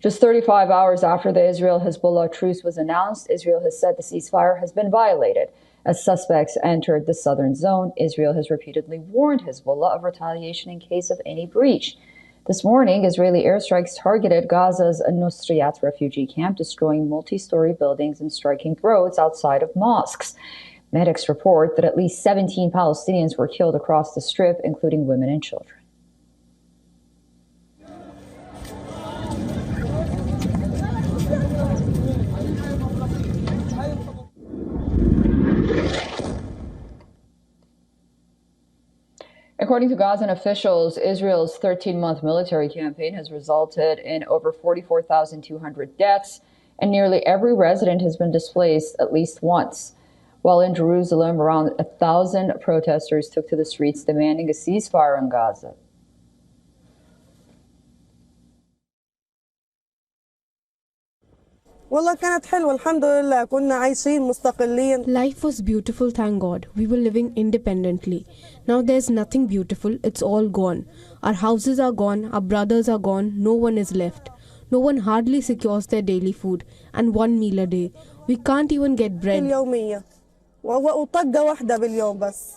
Just 35 hours after the Israel-Hezbollah truce was announced, Israel has said the ceasefire has been violated. As suspects entered the southern zone, Israel has repeatedly warned Hezbollah of retaliation in case of any breach. This morning, Israeli airstrikes targeted Gaza's Nusriyat refugee camp, destroying multi-story buildings and striking roads outside of mosques. Medics report that at least 17 Palestinians were killed across the Strip, including women and children. According to Gazan officials, Israel's 13-month military campaign has resulted in over 44,200 deaths, and nearly every resident has been displaced at least once. While in Jerusalem, around 1,000 protesters took to the streets demanding a ceasefire in Gaza. والله كانت حلوة الحمد لله كنا عايشين مستقلين. Life was beautiful, thank God. We were living independently. Now there's nothing beautiful, it's all gone. Our houses are gone, our brothers are gone, no one is left. No one hardly secures their daily food and one meal a day. We can't even get bread. اليومية وطقة واحدة باليوم بس.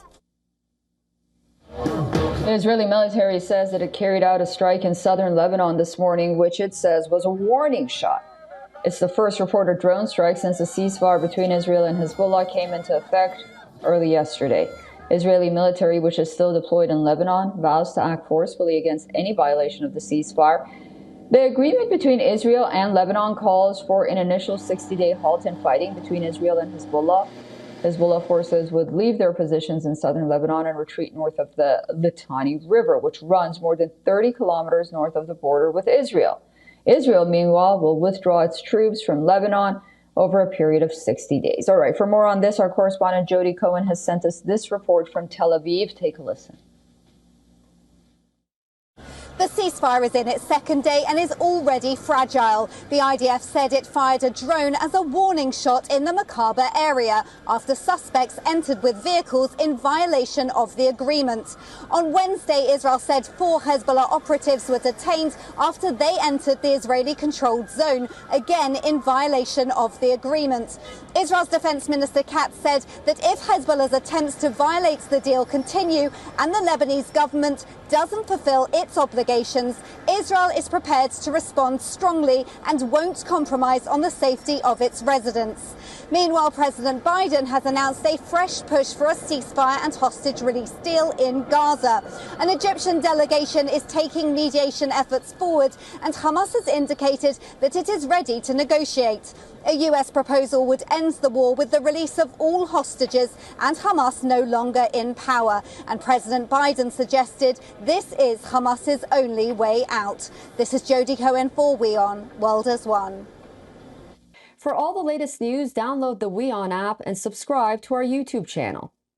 The Israeli military says that it carried out a strike in southern Lebanon this morning, which it says was a warning shot. It's the first reported drone strike since the ceasefire between Israel and Hezbollah came into effect early yesterday. Israeli military, which is still deployed in Lebanon, vows to act forcefully against any violation of the ceasefire. The agreement between Israel and Lebanon calls for an initial 60-day halt in fighting between Israel and Hezbollah. Hezbollah forces would leave their positions in southern Lebanon and retreat north of the Litani River, which runs more than 30 kilometers north of the border with Israel. Israel, meanwhile, will withdraw its troops from Lebanon over a period of 60 days. All right, for more on this, our correspondent Jody Cohen has sent us this report from Tel Aviv. Take a listen. The ceasefire is in its second day and is already fragile. The IDF said it fired a drone as a warning shot in the Makaba area after suspects entered with vehicles in violation of the agreement. On Wednesday, Israel said 4 Hezbollah operatives were detained after they entered the Israeli-controlled zone, again in violation of the agreement. Israel's Defense Minister Katz said that if Hezbollah's attempts to violate the deal continue and the Lebanese government doesn't fulfill its obligations, Israel is prepared to respond strongly and won't compromise on the safety of its residents. Meanwhile, President Biden has announced a fresh push for a ceasefire and hostage release deal in Gaza. An Egyptian delegation is taking mediation efforts forward, and Hamas has indicated that it is ready to negotiate. A US proposal would end the war with the release of all hostages and Hamas no longer in power. And President Biden suggested this is Hamas's only way out. This is Jody Cohen for WION World as One. For all the latest news, download the WION app and subscribe to our YouTube channel.